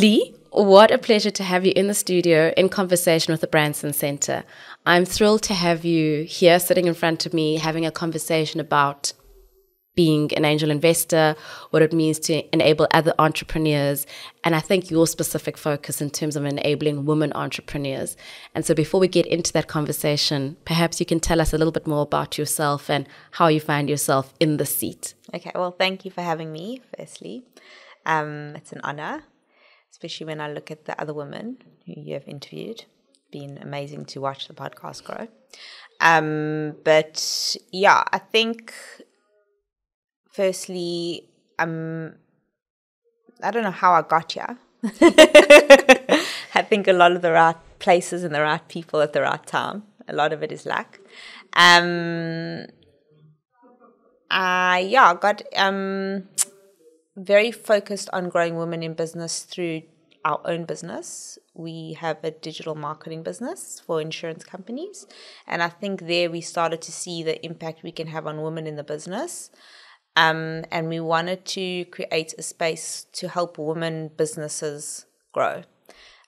Lee, what a pleasure to have you in the studio in conversation with the Branson Center. I'm thrilled to have you here sitting in front of me having a conversation about being an angel investor, what it means to enable other entrepreneurs, and I think your specific focus in terms of enabling women entrepreneurs. And so before we get into that conversation, perhaps you can tell us a little bit more about yourself and how you find yourself in the seat. Okay, well, thank you for having me, firstly. It's an honor, especially when I look at the other women who you have interviewed. It's been amazing to watch the podcast grow. But yeah, I think firstly, I don't know how I got here. I think a lot of the right places and the right people at the right time. A lot of it is luck. I got very focused on growing women in business through our own business. We have a digital marketing business for insurance companies. And I think there we started to see the impact we can have on women in the business. And we wanted to create a space to help women businesses grow.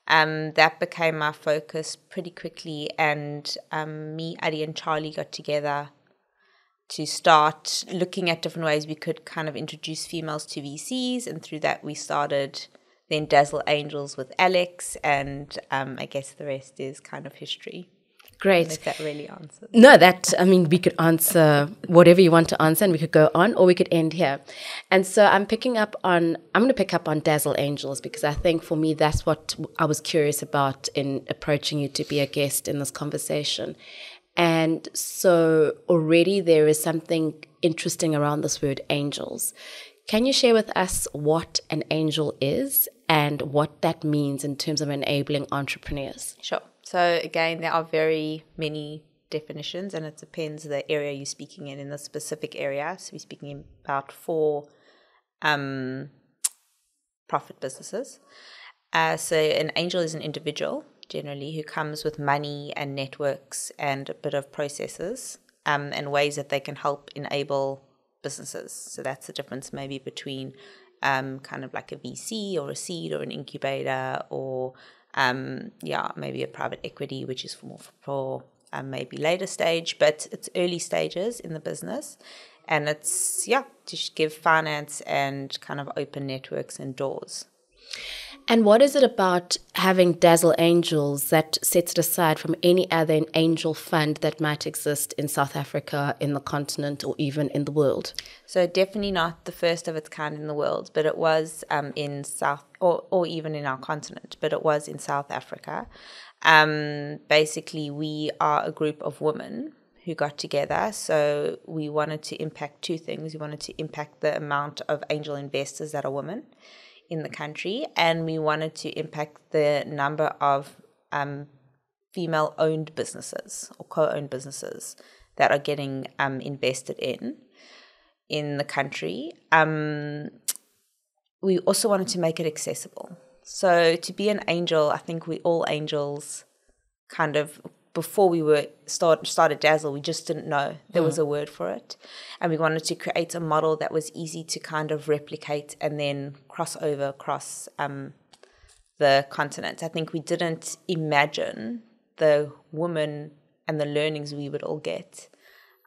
That became our focus pretty quickly. And me, Addie, and Charlie got together to start looking at different ways we could kind of introduce females to VCs. And through that, we started then Dazzle Angels with Alex. And I guess the rest is kind of history. Great. If that really answers. No, we could answer whatever you want to answer and we could go on or we could end here. And so I'm going to pick up on Dazzle Angels because I think for me that's what I was curious about in approaching you to be a guest in this conversation. And so already there is something interesting around this word angels. Can you share with us what an angel is and what that means in terms of enabling entrepreneurs? Sure. So again, there are very many definitions and it depends the area you're speaking in the specific area. So we're speaking about 4 profit businesses. So an angel is an individual generally who comes with money and networks and a bit of processes and ways that they can help enable businesses. So that's the difference maybe between kind of like a VC or a seed or an incubator or maybe a private equity, which is for maybe later stage, but it's early stages in the business. And it's, to give finance and kind of open networks and doors. And what is it about having Dazzle Angels that sets it aside from any other angel fund that might exist in South Africa, in the continent, or even in the world? So definitely not the first of its kind in the world, but it was in South, or even in our continent, but it was in South Africa. Basically, we are a group of women who got together. So we wanted to impact 2 things. We wanted to impact the amount of angel investors that are women in the country, and we wanted to impact the number of female-owned businesses or co-owned businesses that are getting invested in the country. We also wanted to make it accessible. So to be an angel, I think we all angels kind of, before we started Dazzle, we just didn't know there was a word for it. And we wanted to create a model that was easy to kind of replicate and then cross over across the continent. I think we didn't imagine the women and the learnings we would all get.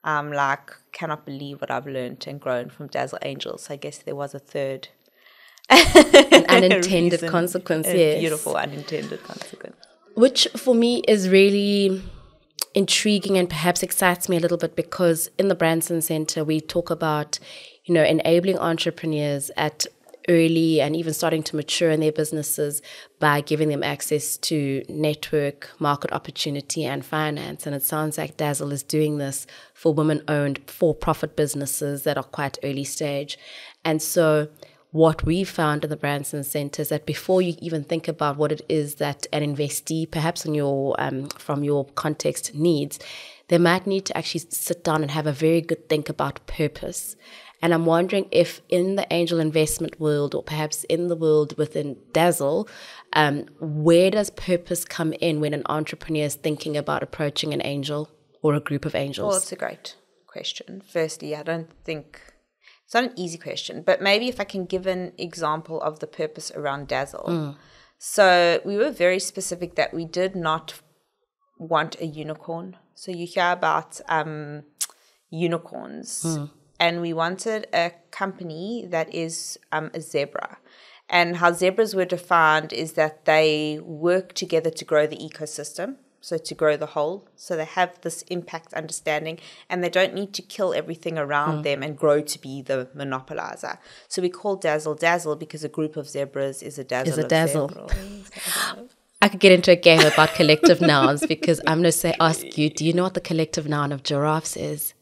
Cannot believe what I've learned and grown from Dazzle Angels. I guess there was a third. An unintended consequence, yes. Beautiful unintended consequence. Which for me is really intriguing and perhaps excites me a little bit because in the Branson Center, we talk about, enabling entrepreneurs at early and even starting to mature in their businesses by giving them access to network, market opportunity and finance. And it sounds like Dazzle is doing this for women-owned for-profit businesses that are quite early stage. And so what we found in the Branson Center is that before you even think about what it is that an investee, perhaps in your from your context, needs, they might need to actually sit down and have a very good think about purpose. And I'm wondering if in the angel investment world or perhaps in the world within Dazzle, where does purpose come in when an entrepreneur is thinking about approaching an angel or a group of angels? Well, it's a great question. Firstly, I don't think It's not an easy question, but maybe if I can give an example of the purpose around Dazzle. So we were very specific that we did not want a unicorn. So you hear about unicorns, and we wanted a company that is a zebra. And how zebras were defined is that they work together to grow the ecosystem, so to grow the whole. So they have this impact understanding, and they don't need to kill everything around them and grow to be the monopolizer. So we call Dazzle Dazzle because a group of zebras is a dazzle of zebras. I could get into a game about collective nouns because I'm going to ask you, do you know what the collective noun of giraffes is?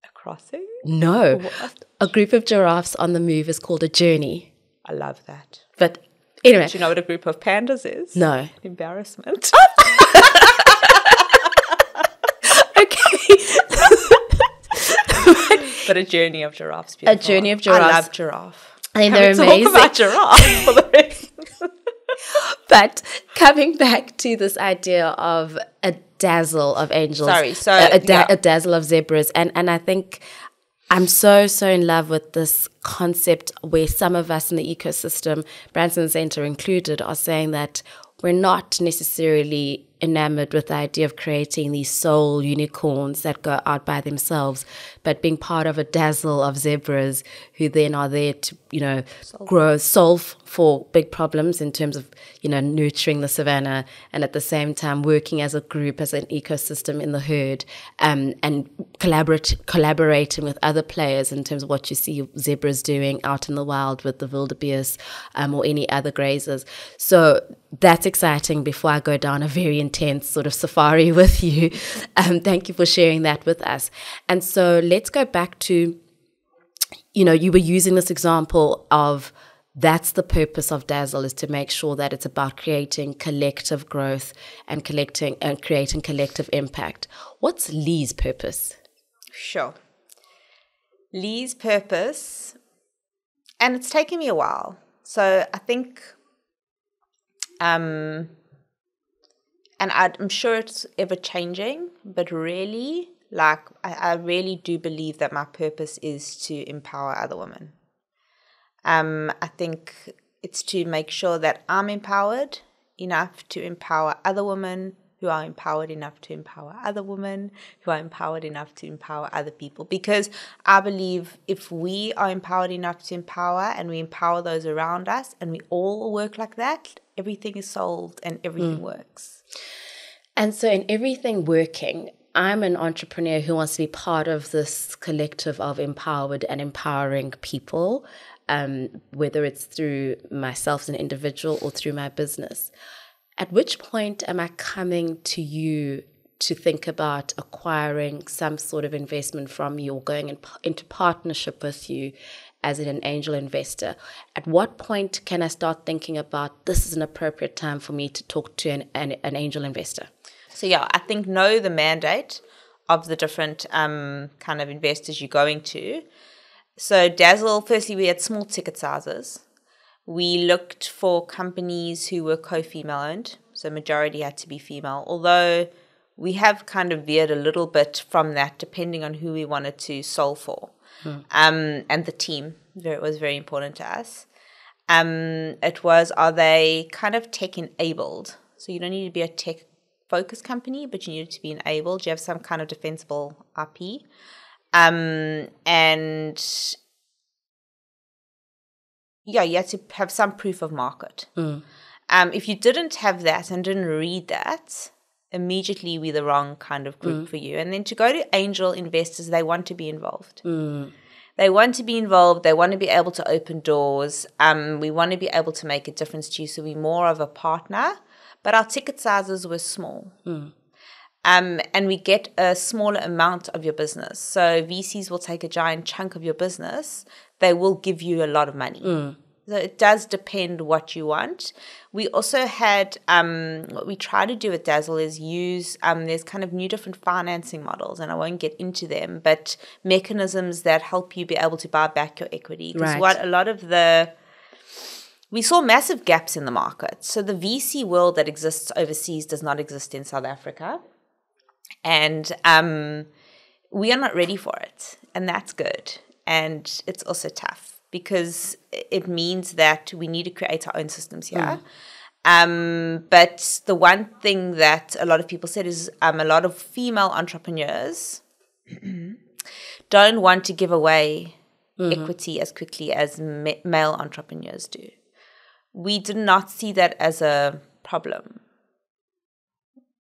A crossing? No. What? A group of giraffes on the move is called a journey. I love that. But anyway. Do you know what a group of pandas is? No. Embarrassment. Okay. But a journey of giraffes. A journey of giraffes. I love giraffe. I think they're amazing. Talk about giraffe for the rest. But coming back to this idea of a dazzle of angels. Sorry, so a dazzle of zebras. And I think I'm so in love with this concept where some of us in the ecosystem, Branson Center included, are saying that we're not necessarily enamored with the idea of creating these soul unicorns that go out by themselves, but being part of a dazzle of zebras who then are there to, solve for big problems in terms of, nurturing the savannah, and at the same time working as a group, as an ecosystem in the herd, and collaborating with other players in terms of what you see zebras doing out in the wild with the wildebeest or any other grazers. So that's exciting before I go down a very intense sort of safari with you. Thank you for sharing that with us. And so let's go back to, you were using this example of that's the purpose of Dazzle, is to make sure that it's about creating collective growth and creating collective impact. What's Lee's purpose? Sure. Lee's purpose, and it's taken me a while. So I think, and I'm sure it's ever changing, but really, I really do believe that my purpose is to empower other women. I think it's to make sure that I'm empowered enough to empower other women who are empowered enough to empower other women who are empowered enough to empower other people. Because I believe if we are empowered enough to empower, and we empower those around us, and we all work like that, everything is solved and everything works. And so in everything working, I'm an entrepreneur who wants to be part of this collective of empowered and empowering people, whether it's through myself as an individual or through my business. At which point am I coming to you to think about acquiring some sort of investment from you or going into partnership with you as an angel investor? At what point can I start thinking about this is an appropriate time for me to talk to an angel investor? So I think know the mandate of the different kind of investors you're going to. So Dazzle, firstly, we had small ticket sizes. We looked for companies who were co-female owned, so majority had to be female, although we have kind of veered a little bit from that depending on who we wanted to solve for. And the team was very important to us. It was, are they kind of tech-enabled? So you don't need to be a tech-focused company, but you need to be enabled. You have some kind of defensible IP. And you had to have some proof of market. If you didn't have that and didn't read that, immediately we're the wrong kind of group for you. And then to go to angel investors, they want to be involved. They want to be involved. They want to be able to open doors. We want to be able to make a difference to you. So we're more of a partner, but our ticket sizes were small. And we get a smaller amount of your business. So VCs will take a giant chunk of your business. They will give you a lot of money. So it does depend what you want. We also had, what we try to do at Dazzle is use, there's kind of new different financing models, and I won't get into them, but mechanisms that help you be able to buy back your equity. Because we saw massive gaps in the market. So the VC world that exists overseas does not exist in South Africa. And we are not ready for it, and that's good. And it's also tough because it means that we need to create our own systems here. But the one thing that a lot of people said is a lot of female entrepreneurs don't want to give away equity as quickly as male entrepreneurs do. We did not see that as a problem,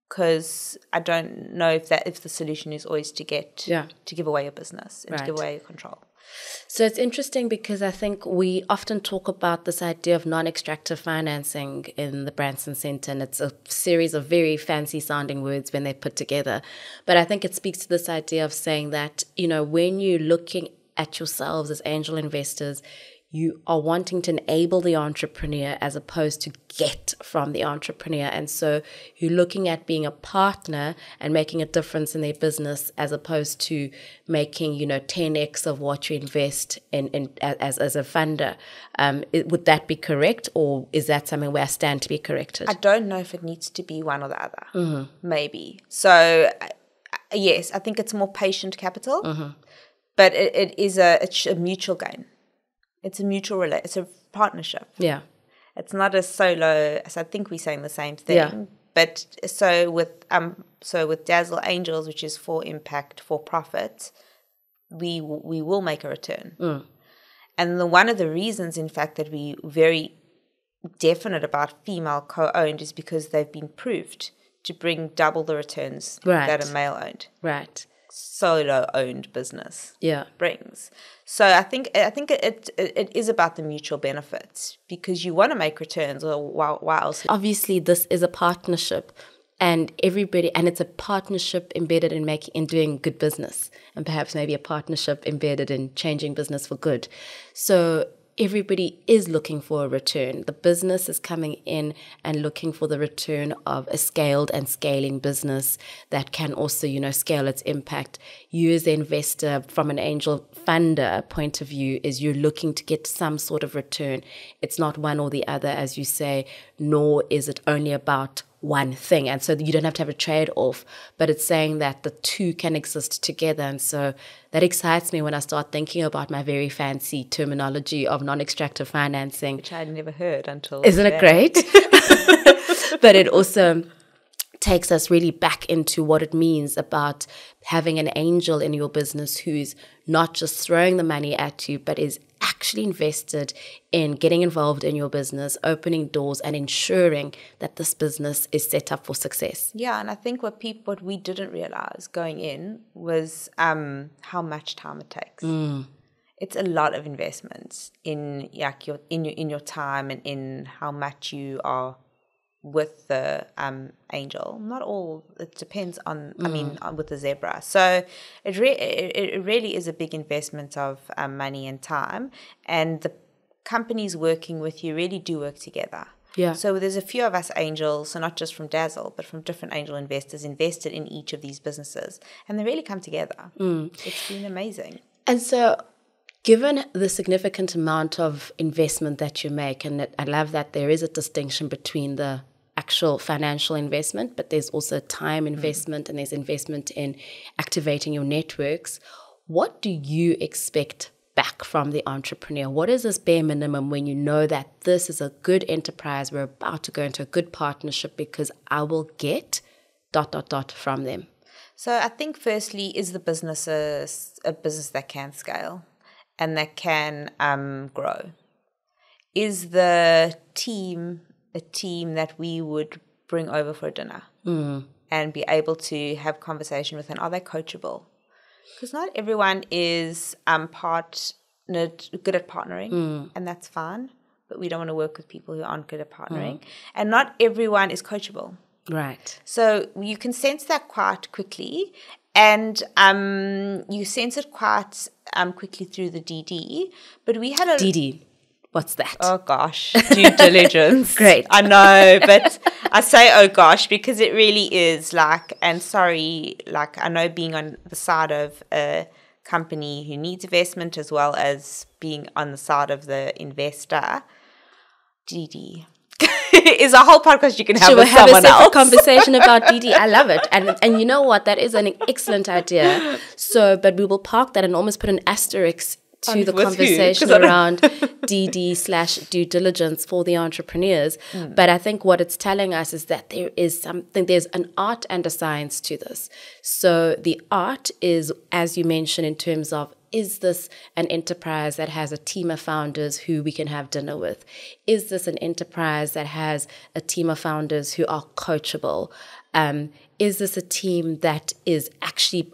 because I don't know if the solution is always to give away your business and to give away your control. So it's interesting because I think we often talk about this idea of non-extractive financing in the Branson Center, and it's a series of very fancy sounding words when they're put together. But I think it speaks to this idea of saying that, when you're looking at yourselves as angel investors, you are wanting to enable the entrepreneur as opposed to get from the entrepreneur. And so you're looking at being a partner and making a difference in their business as opposed to making, 10x of what you invest in as a funder. Would that be correct, or is that something where I stand to be corrected? I don't know if it needs to be one or the other. Maybe. So, yes, I think it's more patient capital, but it's a mutual gain. It's a mutual it's a partnership. Yeah. It's not a solo, so I think we're saying the same thing. Yeah. But so with Dazzle Angels, which is for impact, for profit, we will make a return. And one of the reasons, in fact, that we very definite about female co-owned is because they've been proved to bring double the returns that a male owned. Right. Solo-owned business brings. So I think it is about the mutual benefits, because you want to make returns, or why else? Obviously, this is a partnership, and it's a partnership embedded in doing good business, and perhaps maybe a partnership embedded in changing business for good. So everybody is looking for a return. The business is coming in and looking for the return of a scaled and scaling business that can also, scale its impact. You as the investor, from an angel funder point of view, is you're looking to get some sort of return. It's not one or the other, as you say, nor is it only about one thing. And so you don't have to have a trade-off, but it's saying that the two can exist together. And so that excites me when I start thinking about my very fancy terminology of non-extractive financing. Which I'd never heard until Isn't it great? But it also takes us really back into what it means about having an angel in your business who's not just throwing the money at you, but is actually invested in getting involved in your business, opening doors, and ensuring that this business is set up for success. Yeah, and I think what we didn't realize going in was how much time it takes. It's a lot of investments in your time and in how much you are with the angel. Not all, it depends on, with the zebra. So it really is a big investment of money and time, and the companies working with you really do work together. Yeah. So there's a few of us angels, so not just from Dazzle, but from different angel investors invested in each of these businesses, and they really come together. It's been amazing. And so given the significant amount of investment that you make, and I love that there is a distinction between the actual financial investment, but there's also time investment and there's investment in activating your networks. What do you expect back from the entrepreneur? What is this bare minimum when you know that this is a good enterprise, we're about to go into a good partnership because I will get ... from them? So I think firstly, is the business a business that can scale and that can grow? Is the team a team that we would bring over for dinner and be able to have conversation with, and are they coachable? Because not everyone is good at partnering, and that's fine, but we don't want to work with people who aren't good at partnering. And not everyone is coachable. Right. So you can sense that quite quickly, and you sense it quite quickly through the DD. But we had a... DD. What's that? Oh, gosh. Due diligence. Great. I know, but I say, oh, gosh, because it really is and sorry, I know being on the side of a company who needs investment as well as being on the side of the investor, DD is a whole podcast you can have Should we with have a someone separate else. conversation about DD? I love it. And you know what? That is an excellent idea. So, but we will park that and almost put an asterisk to the conversation around DD/due diligence for the entrepreneurs. But I think what it's telling us is that there's an art and a science to this. So the art is, as you mentioned, in terms of, is this an enterprise that has a team of founders who we can have dinner with? Is this an enterprise that has a team of founders who are coachable? Is this a team that is actually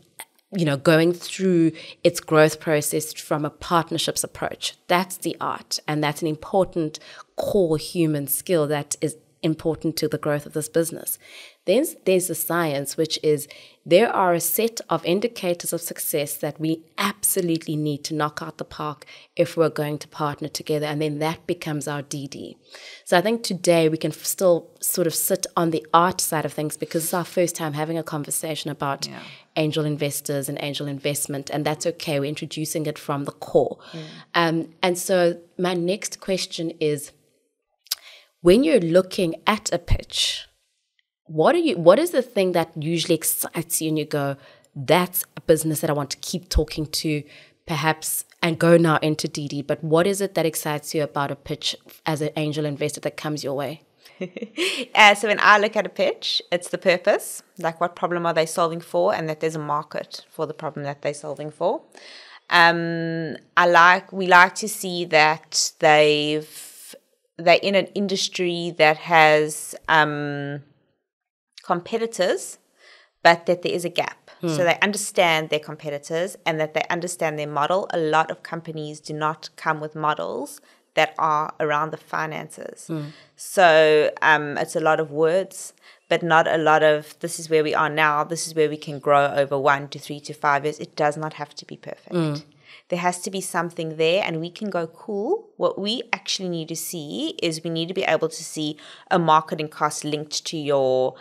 going through its growth process from a partnerships approach? That's the art. And that's an important core human skill that is important to the growth of this business. Then there's the science, which is there are a set of indicators of success that we absolutely need to knock out the park if we're going to partner together. And then that becomes our DD. So I think today we can still sort of sit on the art side of things because it's our first time having a conversation about angel investors and angel investment. And that's okay. We're introducing it from the core. And so my next question is, when you're looking at a pitch, what is the thing that usually excites you and you go, that's a business that I want to keep talking to, perhaps, and go now into DD, but what is it that excites you about a pitch as an angel investor that comes your way? So when I look at a pitch, it's the purpose, like what problem are they solving for, and that there's a market for the problem that they're solving for. We like to see that they're in an industry that has competitors, but that there is a gap. So they understand their competitors and that they understand their model. A lot of companies do not come with models that are around the finances. So it's a lot of words, but not a lot of, this is where we are now, this is where we can grow over 1 to 3 to 5 years. It does not have to be perfect. There has to be something there, and we can go, cool. What we actually need to see is we need to be able to see a marketing cost linked to your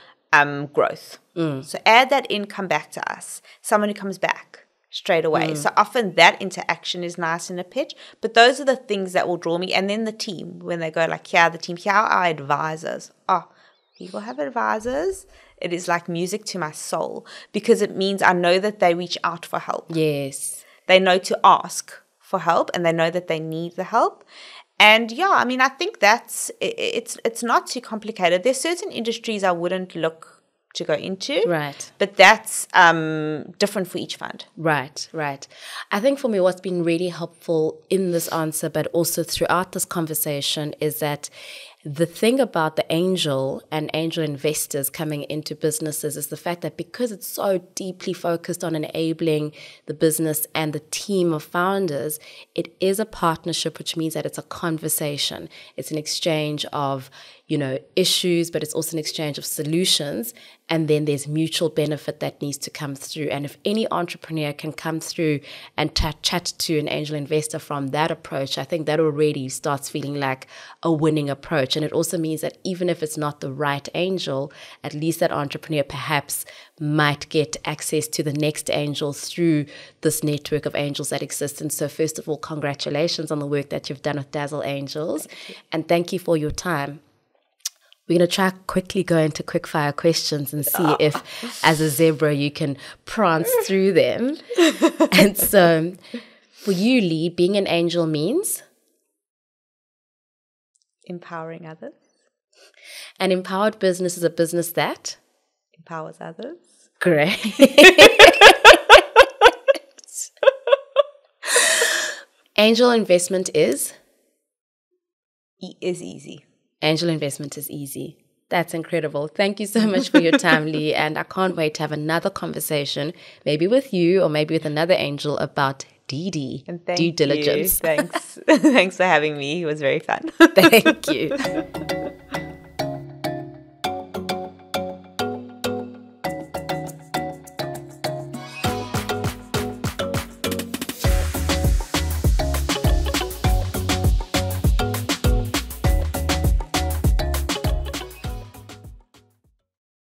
growth. So add that in, come back to us. Someone who comes back straight away. So often that interaction is nice in a pitch, but those are the things that will draw me. And then the team, when they go like, here are our advisors. Oh, people have advisors. It is like music to my soul because it means I know that they reach out for help. Yes. They know to ask for help and they know that they need the help. And I think it's not too complicated. There's certain industries I wouldn't look to go into. Right. But that's different for each fund. Right. I think for me what's been really helpful in this answer, but also throughout this conversation, is that the thing about the angel and angel investors coming into businesses is the fact that because it's so deeply focused on enabling the business and the team of founders, it is a partnership, which means that it's a conversation. It's an exchange of, issues, but it's also an exchange of solutions. And then there's mutual benefit that needs to come through. And if any entrepreneur can come through and chat to an angel investor from that approach, I think that already starts feeling like a winning approach. And it also means that even if it's not the right angel, at least that entrepreneur perhaps might get access to the next angel through this network of angels that exists. And so first of all, congratulations on the work that you've done with Dazzle Angels. And thank you for your time. We're going to try quickly go into quickfire questions and see if, as a zebra, you can prance through them. And so, for you, Lee, being an angel means? Empowering others. An empowered business is a business that? Empowers others. Great. Angel investment is? Is easy. Angel investment is easy. That's incredible. Thank you so much for your time, Lee. And I can't wait to have another conversation, maybe with you or maybe with another angel about DD, due diligence. Thanks. Thanks for having me. It was very fun. Thank you.